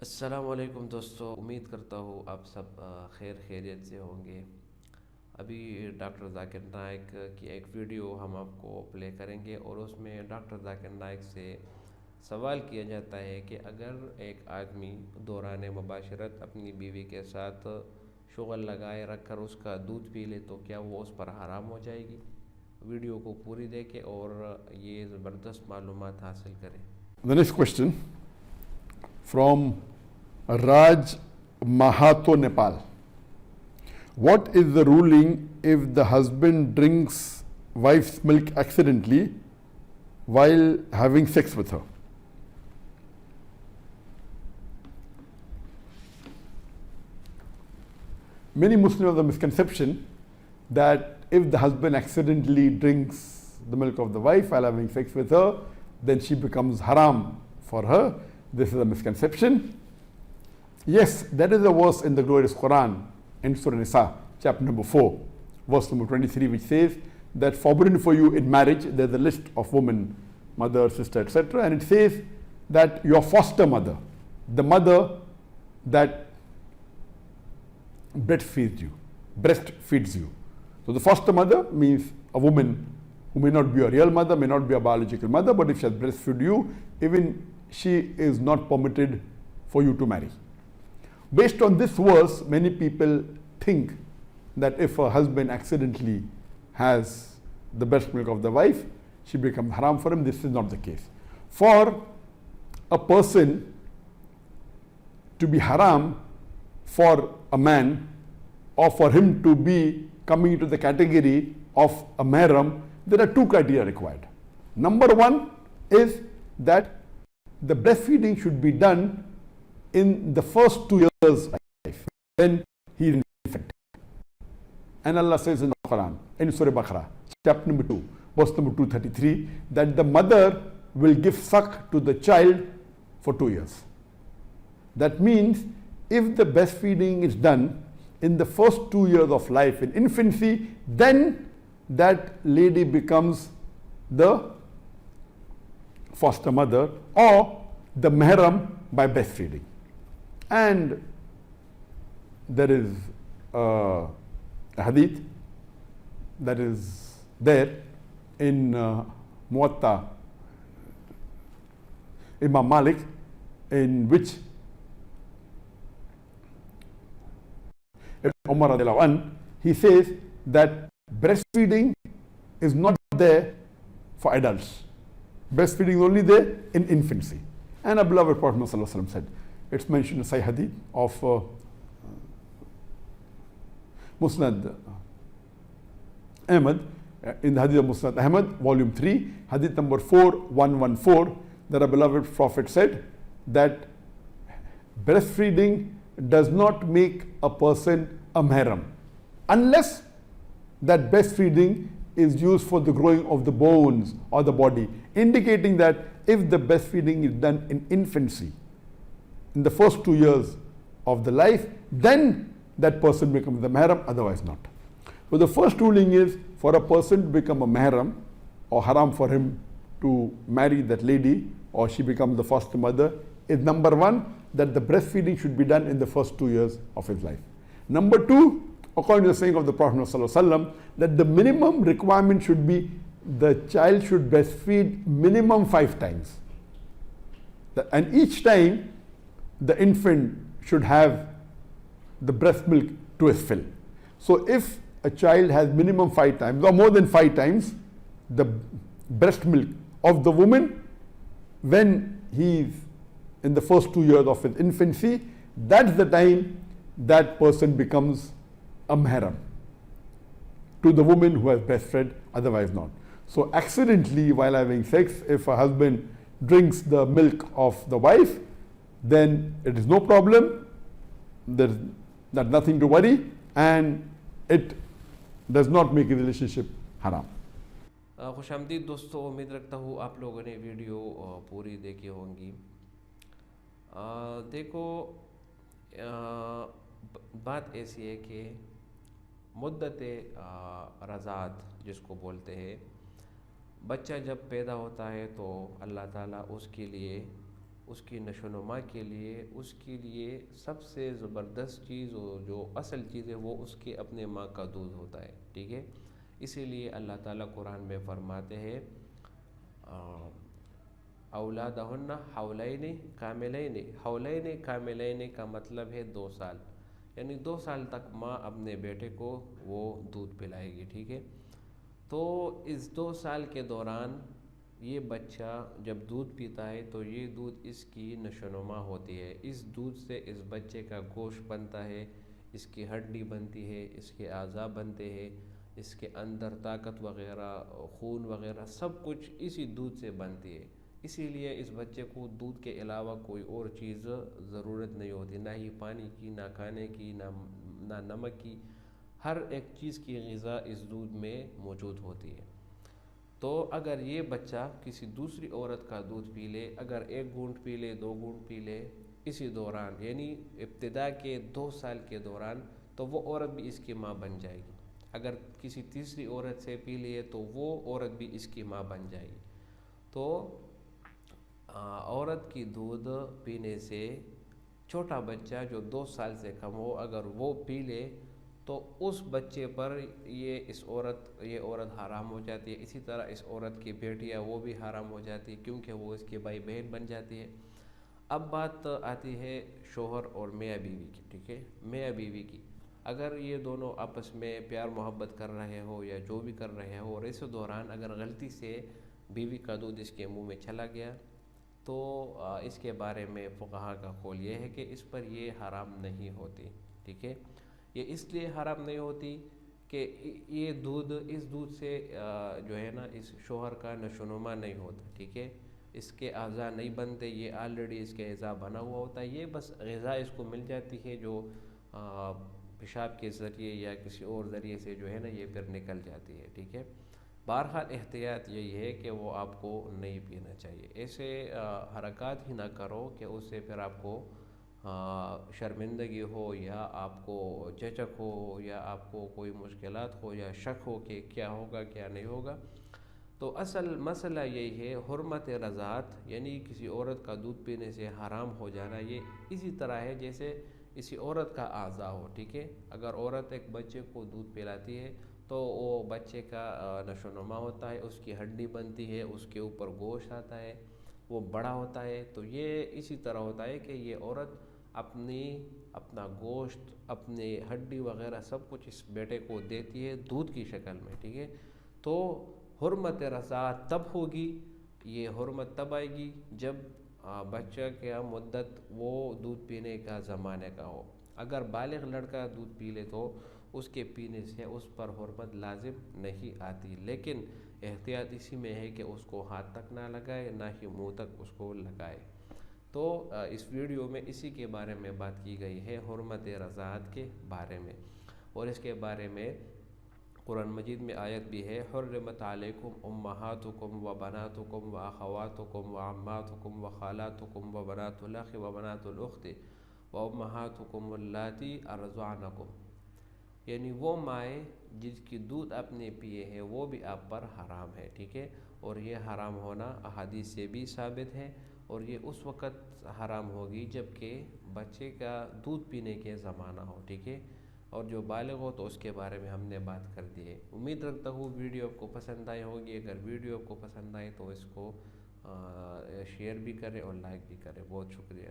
अस्सलामुअलैकुम दोस्तों, उम्मीद करता हूँ आप सब खैर खैरियत से होंगे। अभी डॉक्टर जाकिर नाइक की एक वीडियो हम आपको प्ले करेंगे और उसमें डॉक्टर जाकिर नाइक से सवाल किया जाता है कि अगर एक आदमी दौरान मुबाशरत अपनी बीवी के साथ शुगल लगाए रखकर उसका दूध पी ले तो क्या वो उस पर हराम हो जाएगी। वीडियो को पूरी देखें और ये ज़बरदस्त मालूमात हासिल करें। The next question from Raj Mahato, Nepal. What is the ruling if the husband drinks wife's milk accidentally while having sex with her? Many Muslims have the misconception that if the husband accidentally drinks the milk of the wife while having sex with her, then she becomes haram for her. This is a misconception. Yes, there is a verse in the glorious Quran in Surah Nisa, chapter number 4, verse number 23, which says that forbidden for you in marriage, there's a list of women, mother, sister, etc. And it says that your foster mother, the mother that breastfeeds you. So the foster mother means a woman who may not be a real mother, may not be a biological mother, but if she has breastfed you, even she is not permitted for you to marry. Based on this verse, many people think that if a husband accidentally has the breast milk of the wife, she becomes haram for him. This is not the case. For a person to be haram for a man, or for him to be coming into the category of a mahram, there are two criteria required. Number one is that the breastfeeding should be done in the first 2 years of life, when he is an infant. And Allah says in the Quran, in Surah Baqarah, chapter number 2, verse number 233, that the mother will give suck to the child for 2 years. That means if the breastfeeding is done in the first 2 years of life, in infancy, then that lady becomes the foster mother or the mahram by breastfeeding. And there is a hadith that is there in Muwatta Imam Malik, in which Umar radiallahu anh, he says that breastfeeding is not there for adults. Breastfeeding is only there in infancy. And our beloved Prophet ﷺ said, it's mentioned in Sahih Hadith of Musnad Ahmad, in the Hadith of Musnad Ahmad, volume 3, Hadith number 4114, that our beloved Prophet said that breastfeeding does not make a person a mahram unless that breastfeeding is used for the growing of the bones or the body, indicating that if the breastfeeding is done in infancy, in the first 2 years of the life, then that person becomes the mahram, otherwise not. So the first ruling is, for a person to become a mahram or haram for him to marry that lady, or she becomes the foster mother, is number one, that the breastfeeding should be done in the first 2 years of his life. Number two, according to the saying of the Prophet ﷺ, that the minimum requirement should be the child should breastfeed minimum 5 times. And each time the infant should have the breast milk to his fill. So if a child has minimum 5 times or more than 5 times the breast milk of the woman when he is in the first 2 years of his infancy, that's the time that person becomes a mahram to the woman who has breastfed, otherwise not. So accidentally while having sex, if a husband drinks the milk of the wife, then it is no problem, there's nothing to worry, and it does not make a relationship haram. खुशामदीद दोस्तों, उम्मीद रखता हूँ आप लोगों ने video पूरी देखी होंगी। देखो, बात ऐसी है कि मुद्दत रज़ात जिसको बोलते हैं, बच्चा जब पैदा होता है तो अल्लाह ताला उसके लिए اس کی نشو و نما کے لیے اس کے لیے سب سے زبردست چیز اور جو اصل چیز ہے وہ اس کے اپنے ماں کا دودھ ہوتا ہے، ٹھیک ہے۔ اسی لیے اللہ تعالیٰ قرآن میں فرماتے ہیں اولادہن حولین کاملین، حولین کاملین کا مطلب ہے 2 سال، یعنی 2 سال تک ماں اپنے بیٹے کو وہ دودھ پلائے گی، ٹھیک ہے۔ تو اس 2 سال کے دوران یہ بچہ جب دودھ پیتا ہے تو یہ دودھ اس کی نشو و نما ہوتی ہے، اس دودھ سے اس بچے کا گوشت بنتا ہے، اس کی ہڈی بنتی ہے، اس کے اعضاء بنتے ہیں، اس کے اندر طاقت وغیرہ خون وغیرہ سب کچھ اسی دودھ سے بنتی ہے۔ اسی لیے اس بچے کو دودھ کے علاوہ کوئی اور چیز ضرورت نہیں ہوتی، نہ ہی پانی کی، نہ کھانے کی، نہ نمک کی، ہر ایک چیز کی غذا اس دودھ میں موجود ہوتی ہے۔ تو اگر یہ بچہ کسی دوسری عورت کا دودھ پی لے، اگر 1 گھونٹ پی لے، 2 گھونٹ پی لے اسی دوران، یعنی ابتدا کے 2 سال کے دوران، تو وہ عورت بھی اس کی ماں بن جائے گی۔ اگر کسی تیسری عورت سے پی لیے تو وہ عورت بھی اس کی ماں بن جائے گی۔ تو عورت کی دودھ پینے سے چھوٹا بچہ جو 2 سال سے کم ہو اگر وہ پی لے تو اس بچے پر یہ عورت حرام ہو جاتی ہے۔ اسی طرح اس عورت کی بیٹیاں وہ بھی حرام ہو جاتی ہے، کیونکہ وہ اس کے بھائی بہن بن جاتی ہے۔ اب بات آتی ہے شوہر اور میاں بیوی کی، ٹھیک ہے، میاں بیوی کی۔ اگر یہ دونوں آپس میں پیار محبت کر رہے ہو یا جو بھی کر رہے ہو، اور اس دوران اگر غلطی سے بیوی کا دودھ اس کے منہ میں چلا گیا تو اس کے بارے میں فقہا کا قول یہ ہے کہ اس پر یہ حرام نہیں ہوتی، ٹھیک ہے۔ یہ اس لیے حرام نہیں ہوتی کہ اس دودھ سے جو ہے نا اس شوہر کا نشو و نما نہیں ہوتا، ٹھیک ہے، اس کے اعضاء نہیں بنتے، یہ آلریڈی اس کے اعضاء بنا ہوا ہوتا ہے، یہ بس غذا اس کو مل جاتی ہے جو پیشاب کے ذریعے یا کسی اور ذریعے سے جو ہے نا یہ پھر نکل جاتی ہے، ٹھیک ہے۔ بہرحال احتیاط یہی ہے کہ وہ آپ کو نہیں پینا چاہیے، ایسے حرکات ہی نہ کرو کہ اس سے پھر آپ کو شرمندگی ہو یا آپ کو جھجک ہو یا آپ کو کوئی مشکلات ہو یا شک ہو کہ کیا ہوگا کیا نہیں ہوگا۔ تو اصل مسئلہ یہی ہے، حرمت رضاعت یعنی کسی عورت کا دودھ پینے سے حرام ہو جانا، یہ اسی طرح ہے جیسے کسی عورت کا اعضاء ہو، ٹھیک ہے۔ اگر عورت ایک بچے کو دودھ پلاتی ہے تو وہ بچے کا نشو و نما ہوتا ہے، اس کی ہڈی بنتی ہے، اس کے اوپر گوشت آتا ہے، وہ بڑا ہوتا ہے۔ تو یہ اسی طرح ہوتا ہے کہ یہ عورت اپنا گوشت، اپنی ہڈی وغیرہ سب کچھ اس بیٹے کو دیتی ہے دودھ کی شکل میں، ٹھیک ہے۔ تو حرمت رضاعت تب ہوگی، یہ حرمت تب آئے گی جب بچہ کیا مدت وہ دودھ پینے کا زمانے کا ہو۔ اگر بالغ لڑکا دودھ پی لے تو اس کے پینے سے اس پر حرمت لازم نہیں آتی، لیکن احتیاط اسی میں ہے کہ اس کو ہاتھ تک نہ لگائے، نہ ہی منہ تک اس کو لگائے۔ تو اس ویڈیو میں اسی کے بارے میں بات کی گئی ہے، حرمت رضاعت کے بارے میں، اور اس کے بارے میں قرآن مجید میں آیت بھی ہے، حرمت علیکم امہاتکم و بناتکم و اخواتکم و عماتکم و خالاتکم و بنات الاخ و بنات الاخت و امہاتکم اللاتی ارضعنکم، یعنی وہ مائیں جس کی دودھ آپ نے پیے ہیں وہ بھی آپ پر حرام ہے، ٹھیک ہے۔ اور یہ حرام ہونا احادیث سے بھی ثابت ہے، اور یہ اس وقت حرام ہوگی جب کہ بچے کا دودھ پینے کے زمانہ ہو، ٹھیک ہے، اور جو بالغ ہو تو اس کے بارے میں ہم نے بات کر دی ہے۔ امید رکھتا ہوں ویڈیو آپ کو پسند آئی ہوگی، اگر ویڈیو آپ کو پسند آئے تو اس کو شیئر بھی کریں اور لائک بھی کریں۔ بہت شکریہ۔